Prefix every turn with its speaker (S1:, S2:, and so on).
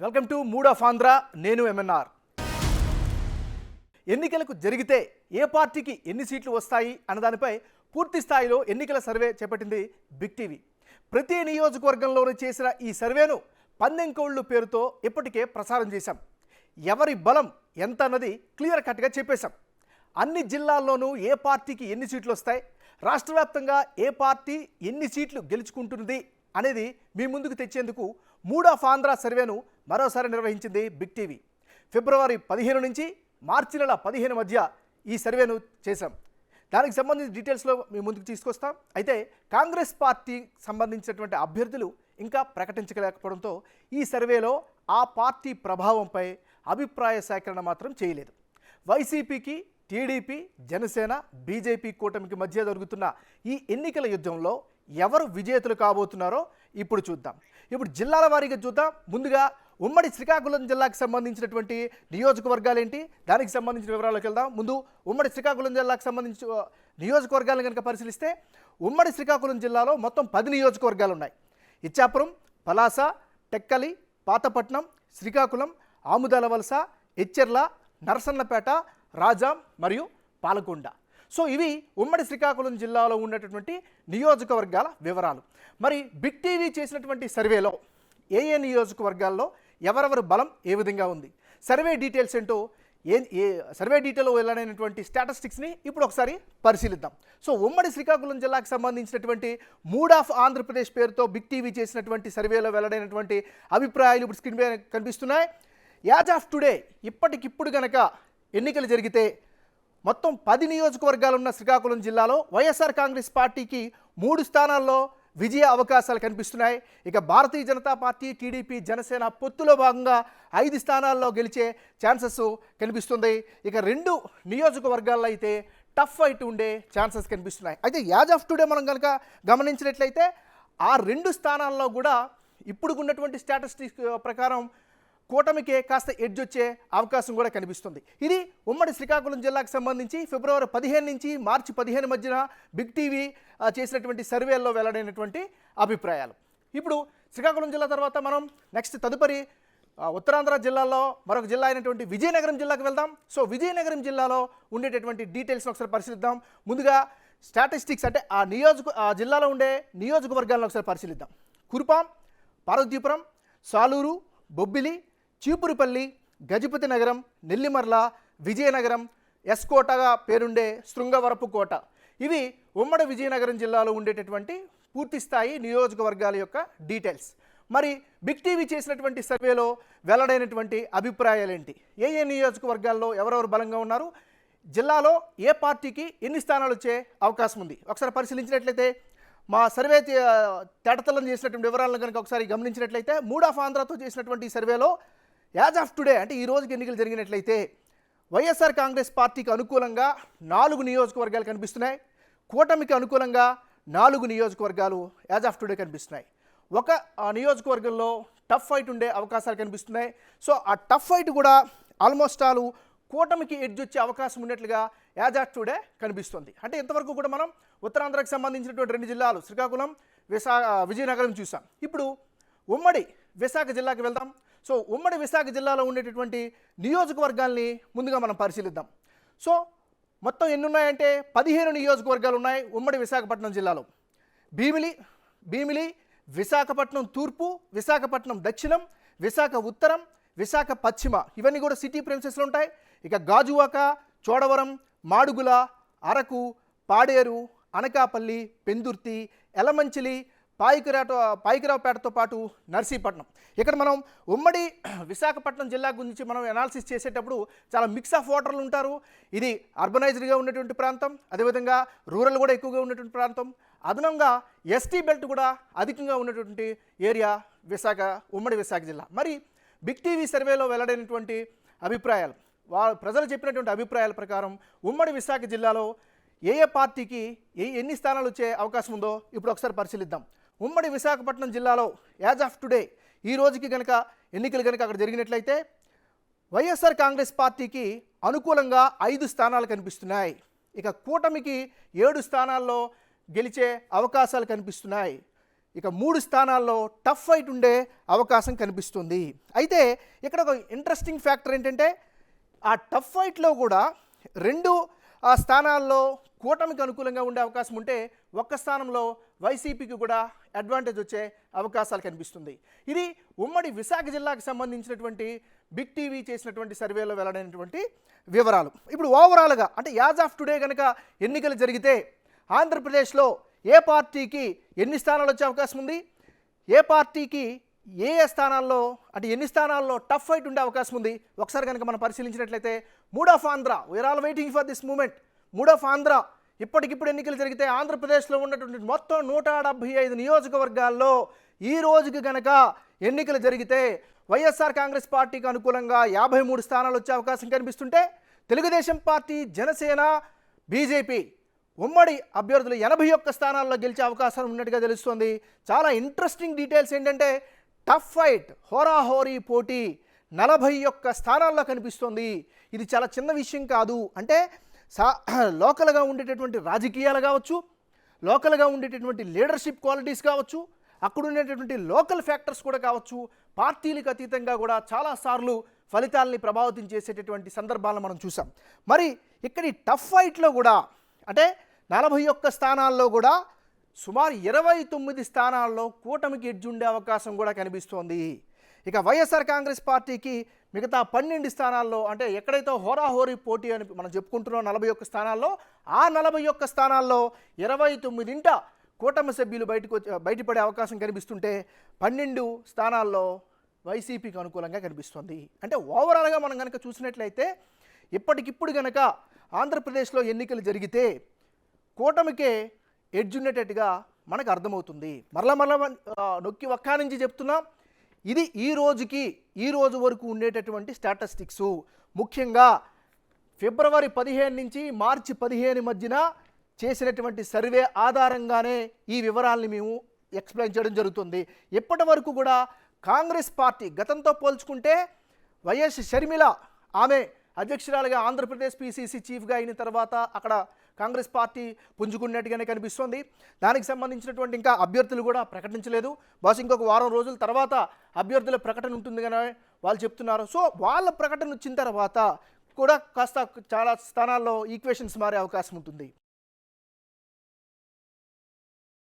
S1: Welcome to mood of Andhra. నేను MNR. ఎన్నికలకు జరిగితే ఏ పార్టీకి ఎన్ని సీట్లు వస్తాయి అన్నదానిపై పూర్తి స్థాయిలో ఎన్నికల సర్వే చేపట్టింది బిగ్ టీవీ. ప్రతి నియోజకవర్గంలోనూ చేసిన ఈ సర్వేను పందెంకోళ్ళు పేరుతో ఇప్పటికే ప్రసారం చేశాం. ఎవరి బలం ఎంత అన్నది క్లియర్ కట్గా చెప్పేశాం. అన్ని జిల్లాల్లోనూ ఏ పార్టీకి ఎన్ని సీట్లు వస్తాయి, రాష్ట్ర వ్యాప్తంగా ఏ పార్టీ ఎన్ని సీట్లు గెలుచుకుంటుంది అనేది మీ ముందుకు తెచ్చేందుకు మూడ్ ఆఫ్ ఆంధ్ర సర్వేను మరోసారి నిర్వహించింది బిగ్ టీవీ. ఫిబ్రవరి 15 నుంచి మార్చి నెల 15 మధ్య ఈ సర్వేను చేశాం. దానికి సంబంధించిన డీటెయిల్స్లో మీ ముందుకు తీసుకొస్తాం. అయితే కాంగ్రెస్ పార్టీ సంబంధించినటువంటి అభ్యర్థులు ఇంకా ప్రకటించలేకపోవడంతో ఈ సర్వేలో ఆ పార్టీ ప్రభావంపై అభిప్రాయ సేకరణ మాత్రం చేయలేదు. వైసీపీకి, టీడీపీ, జనసేన, బీజేపీ కూటమికి మధ్య జరుగుతున్న ఈ ఎన్నికల యుద్ధంలో ఎవరు విజేతలు కాబోతున్నారో ఇప్పుడు చూద్దాం. ఇప్పుడు జిల్లాల వారీగా చూద్దాం. ముందుగా ఉమ్మడి శ్రీకాకుళం జిల్లాకు సంబంధించినటువంటి నియోజకవర్గాలు ఏంటి, దానికి సంబంధించిన వివరాలకు వెళ్దాం. ముందు ఉమ్మడి శ్రీకాకుళం జిల్లాకు సంబంధించి నియోజకవర్గాలను కనుక పరిశీలిస్తే ఉమ్మడి శ్రీకాకుళం జిల్లాలో మొత్తం 10 నియోజకవర్గాలు ఉన్నాయి. ఇచ్చాపురం, పలాస, టెక్కలి, పాతపట్నం, శ్రీకాకుళం, ఆముదాలవలస, ఎచ్చెర్ల, నరసన్నపేట, రాజాం మరియు పాలకొండ. సో ఇవి ఉమ్మడి శ్రీకాకుళం జిల్లాలో ఉన్నటువంటి నియోజకవర్గాల వివరాలు. మరి బిగ్ టీవీ చేసినటువంటి సర్వేలో ఏ నియోజకవర్గాల్లో ఎవరెవరి బలం ఏ విధంగా ఉంది, సర్వే డీటెయిల్స్ ఏంటో సర్వే డీటెయిల్లో వెళ్ళనటువంటి స్టాటిస్టిక్స్ని ఇప్పుడు ఒకసారి పరిశీలిద్దాం. సో ఉమ్మడి శ్రీకాకుళం జిల్లాకు సంబంధించినటువంటి మూడ్ ఆఫ్ ఆంధ్రప్రదేశ్ పేరుతో బిగ్ టీవీ చేసినటువంటి సర్వేలో వెల్లడైనటువంటి అభిప్రాయాలు ఇప్పుడు స్క్రీన్ మీద కనిపిస్తున్నాయి. యాజ్ ఆఫ్ టుడే, ఇప్పటికిప్పుడు కనుక ఎన్నికలు జరిగితే మొత్తం 10 నియోజకవర్గాలు ఉన్న శ్రీకాకుళం జిల్లాలో వైఎస్ఆర్ కాంగ్రెస్ పార్టీకి 3 స్థానాల్లో విజయ అవకాశాలు కనిపిస్తున్నాయి. ఇక భారతీయ జనతా పార్టీ, టీడీపీ, జనసేన పొత్తులో భాగంగా 5 స్థానాల్లో గెలిచే ఛాన్సెస్ కనిపిస్తుంది. ఇక 2 నియోజకవర్గాల్లో అయితే టఫ్ ఫైట్ ఉండే ఛాన్సెస్ కనిపిస్తున్నాయి. అయితే యాజ్ ఆఫ్ టుడే మనం కనుక గమనించినట్లయితే ఆ 2 స్థానాల్లో కూడా ఇప్పుడు ఉన్నటువంటి స్టాటిస్టిక్స్ ప్రకారం కూటమికే కాస్త ఎడ్జ్ వచ్చే అవకాశం కూడా కనిపిస్తుంది. ఇది ఉమ్మడి శ్రీకాకుళం జిల్లాకు సంబంధించి ఫిబ్రవరి 15 నుంచి మార్చి 15 మధ్యన బిగ్ టీవీ చేసినటువంటి సర్వేల్లో వెల్లడైనటువంటి అభిప్రాయాలు. ఇప్పుడు శ్రీకాకుళం జిల్లా తర్వాత మనం నెక్స్ట్ తదుపరి ఉత్తరాంధ్ర జిల్లాలో మరొక జిల్లా అయినటువంటి విజయనగరం జిల్లాకు వెళ్దాం. సో విజయనగరం జిల్లాలో ఉండేటటువంటి డీటెయిల్స్ని ఒకసారి పరిశీలిద్దాం. ముందుగా స్టాటిస్టిక్స్ అంటే ఆ జిల్లాలో ఉండే నియోజకవర్గాలను ఒకసారి పరిశీలిద్దాం. కురుపాం, పార్వతీపురం, సాలూరు, బొబ్బిలి, చీపురుపల్లి, గజపతి నగరం, నెల్లిమర్ల, విజయనగరం, ఎస్కోటగా పేరుండే శృంగవరపు కోట. ఇవి ఉమ్మడి విజయనగరం జిల్లాలో ఉండేటటువంటి పూర్తిస్థాయి నియోజకవర్గాల యొక్క డీటెయిల్స్. మరి బిగ్ టీవీ చేసినటువంటి సర్వేలో వెల్లడైనటువంటి అభిప్రాయాలు ఏంటి, ఏ నియోజకవర్గాల్లో ఎవరెవరు బలంగా ఉన్నారు, జిల్లాలో ఏ పార్టీకి ఎన్ని స్థానాలు వచ్చే అవకాశం ఉంది ఒకసారి పరిశీలించినట్లయితే మా సర్వే తేటతలం చేసినటువంటి వివరాలను కనుక ఒకసారి గమనించినట్లయితే మూడ్ ఆఫ్ ఆంధ్రతో చేసినటువంటి ఈ సర్వేలో యాజ్ ఆఫ్ టుడే అంటే ఈ రోజుకి ఎన్నికలు జరిగినట్లయితే వైఎస్ఆర్ కాంగ్రెస్ పార్టీకి అనుకూలంగా 4 నియోజకవర్గాలు కనిపిస్తున్నాయి. కూటమికి అనుకూలంగా 4 నియోజకవర్గాలు యాజ్ ఆఫ్ టుడే కనిపిస్తున్నాయి. ఒక నియోజకవర్గంలో టఫ్ ఫైట్ ఉండే అవకాశాలు కనిపిస్తున్నాయి. సో ఆ టఫ్ ఫైట్ కూడా ఆల్మోస్ట్ ఆల్ కూటమికి ఎడ్జ్ వచ్చే అవకాశం ఉన్నట్లుగా యాజ్ ఆఫ్ టుడే కనిపిస్తుంది. అంటే ఇంతవరకు కూడా మనం ఉత్తరాంధ్రకు సంబంధించినటువంటి 2 జిల్లాలు శ్రీకాకుళం, విజయనగరం చూసాం. ఇప్పుడు ఉమ్మడి విశాఖ జిల్లాకి వెళ్దాం. సో ఉమ్మడి విశాఖ జిల్లాలో ఉండేటటువంటి నియోజకవర్గాల్ని ముందుగా మనం పరిశీలిద్దాం. సో మొత్తం ఎన్ని ఉన్నాయంటే 15 నియోజకవర్గాలు ఉన్నాయి ఉమ్మడి విశాఖపట్నం జిల్లాలో. భీమిలి, విశాఖపట్నం తూర్పు, విశాఖపట్నం దక్షిణం, విశాఖ ఉత్తరం, విశాఖ పశ్చిమ, ఇవన్నీ కూడా సిటీ ప్రిన్సెస్లో ఉంటాయి. ఇక గాజువాక, చోడవరం, మాడుగుల, అరకు, పాడేరు, అనకాపల్లి, పెందుర్తి, ఎలమంచిలి, పాయికరావుపేటతో పాటు నర్సీపట్నం. ఇక్కడ మనం ఉమ్మడి విశాఖపట్నం జిల్లా గురించి మనం అనాలిసిస్ చేసేటప్పుడు చాలా మిక్స్ ఆఫ్ ఓటర్లు ఉంటారు. ఇది అర్బనైజ్డ్గా ఉన్నటువంటి ప్రాంతం, అదేవిధంగా రూరల్ కూడా ఎక్కువగా ఉన్నటువంటి ప్రాంతం, అదనంగా ఎస్టీ బెల్ట్ కూడా అధికంగా ఉన్నటువంటి ఏరియా ఉమ్మడి విశాఖ జిల్లా. మరి బిగ్ టీవీ సర్వేలో వెల్లడైనటువంటి అభిప్రాయాలు, ప్రజలు చెప్పినటువంటి అభిప్రాయాల ప్రకారం ఉమ్మడి విశాఖ జిల్లాలో ఏ పార్టీకి ఎన్ని స్థానాలు వచ్చే అవకాశం ఉందో ఇప్పుడు ఒకసారి పరిశీలిద్దాం. ఉమ్మడి విశాఖపట్నం జిల్లాలో యాజ్ ఆఫ్ టుడే ఈ రోజుకి కనుక ఎన్నికలు కనుక అక్కడ జరిగినట్లయితే వైఎస్ఆర్ కాంగ్రెస్ పార్టీకి అనుకూలంగా 5 స్థానాలు కనిపిస్తున్నాయి. ఇక కూటమికి 7 స్థానాల్లో గెలిచే అవకాశాలు కనిపిస్తున్నాయి. ఇక 3 స్థానాల్లో టఫ్ ఫైట్ ఉండే అవకాశం కనిపిస్తుంది. అయితే ఇక్కడ ఒక ఇంట్రెస్టింగ్ ఫ్యాక్టర్ ఏంటంటే ఆ టఫ్ ఫైట్లో కూడా 2 స్థానాల్లో కూటమికి అనుకూలంగా ఉండే అవకాశం ఉంటే ఒక్క స్థానంలో వైసీపీకి కూడా అడ్వాంటేజ్ వచ్చే అవకాశాలు కనిపిస్తుంది. ఇది ఉమ్మడి విశాఖ జిల్లాకు సంబంధించినటువంటి బిగ్ టీవీ చేసినటువంటి సర్వేలో వెల్లడైనటువంటి వివరాలు. ఇప్పుడు ఓవరాల్గా అంటే యాజ్ ఆఫ్ టుడే కనుక ఎన్నికలు జరిగితే ఆంధ్రప్రదేశ్లో ఏ పార్టీకి ఎన్ని స్థానాలు వచ్చే అవకాశం ఉంది, ఏ పార్టీకి ఏ స్థానాల్లో అంటే ఎన్ని స్థానాల్లో టఫ్ ఫైట్ ఉండే అవకాశం ఉంది ఒకసారి కనుక మనం పరిశీలించినట్లయితే mood of Andhra, we are all waiting for this moment. Mood of Andhra ఇప్పటికిప్పుడు ఎన్నికలు జరిగితే ఆంధ్రప్రదేశ్లో ఉన్నటువంటి మొత్తం 175 నియోజకవర్గాల్లో ఈ రోజుకి కనుక ఎన్నికలు జరిగితే వైఎస్ఆర్ కాంగ్రెస్ పార్టీకి అనుకూలంగా 53 స్థానాలు వచ్చే అవకాశం కనిపిస్తుంటే తెలుగుదేశం పార్టీ, జనసేన, బీజేపీ ఉమ్మడి అభ్యర్థులు 81 స్థానాల్లో గెలిచే అవకాశం ఉన్నట్టుగా తెలుస్తోంది. చాలా ఇంట్రెస్టింగ్ డీటెయిల్స్ ఏంటంటే టఫ్ ఫైట్, హోరాహోరీ పోటీ 41 స్థానాల్లో కనిపిస్తోంది. ఇది చాలా చిన్న విషయం కాదు. అంటే లోకల్గా ఉండేటటువంటి రాజకీయాలు కావచ్చు, లోకల్గా ఉండేటటువంటి లీడర్షిప్ క్వాలిటీస్ కావచ్చు, అక్కడ ఉండేటటువంటి లోకల్ ఫ్యాక్టర్స్ కూడా కావచ్చు, పార్టీలకు అతీతంగా కూడా చాలాసార్లు ఫలితాలని ప్రభావితం చేసేటటువంటి సందర్భాలను మనం చూసాం. మరి ఇక్కడ ఈ టఫ్ ఫైట్లో కూడా అంటే 41 స్థానాల్లో కూడా సుమారు 29 స్థానాల్లో కూటమికి ఎడ్జ్ ఉండే అవకాశం కూడా కనిపిస్తోంది. ఇక వైఎస్ఆర్ కాంగ్రెస్ పార్టీకి మిగతా 12 స్థానాల్లో అంటే ఎక్కడైతే హోరాహోరీ పోటీ అని మనం చెప్పుకుంటున్నాం 41 స్థానాల్లో, ఆ 41 స్థానాల్లో 29 కూటమి సభ్యులు బయటపడే అవకాశం కనిపిస్తుంటే 12 స్థానాల్లో వైసీపీకి అనుకూలంగా కనిపిస్తుంది. అంటే ఓవరాల్గా మనం కనుక చూసినట్లయితే ఇప్పటికిప్పుడు కనుక ఆంధ్రప్రదేశ్లో ఎన్నికలు జరిగితే కూటమికే ఎడ్జ్ ఉండేటట్టుగా మనకు అర్థమవుతుంది. మరలా నొక్కి ఒక్క నుంచి చెప్తున్నాం, ఇది ఈ రోజు వరకు ఉండేటటువంటి స్టాటిస్టిక్స్. ముఖ్యంగా ఫిబ్రవరి 15 నుంచి మార్చి 15 మధ్యన చేసినటువంటి సర్వే ఆధారంగానే ఈ వివరాలని మేము ఎక్స్ప్లెయిన్ చేయడం జరుగుతుంది. ఇప్పటి వరకు కూడా కాంగ్రెస్ పార్టీ గతంతో పోల్చుకుంటే వైఎస్ షర్మిల ఆమె అధ్యక్షురాలుగా ఆంధ్రప్రదేశ్ పీసీసీ చీఫ్గా అయిన తర్వాత అక్కడ కాంగ్రెస్ పార్టీ పుంజుకున్నట్టుగానే కనిపిస్తోంది. దానికి సంబంధించినటువంటి ఇంకా అభ్యర్థులు కూడా ప్రకటించలేదు. బహుశా ఇంకొక వారం రోజుల తర్వాత అభ్యర్థుల ప్రకటన ఉంటుంది కానీ వాళ్ళు చెప్తున్నారు. సో వాళ్ళ ప్రకటన వచ్చిన తర్వాత కూడా కాస్త చాలా స్థానాల్లో ఈక్వేషన్స్ మారే అవకాశం ఉంటుంది.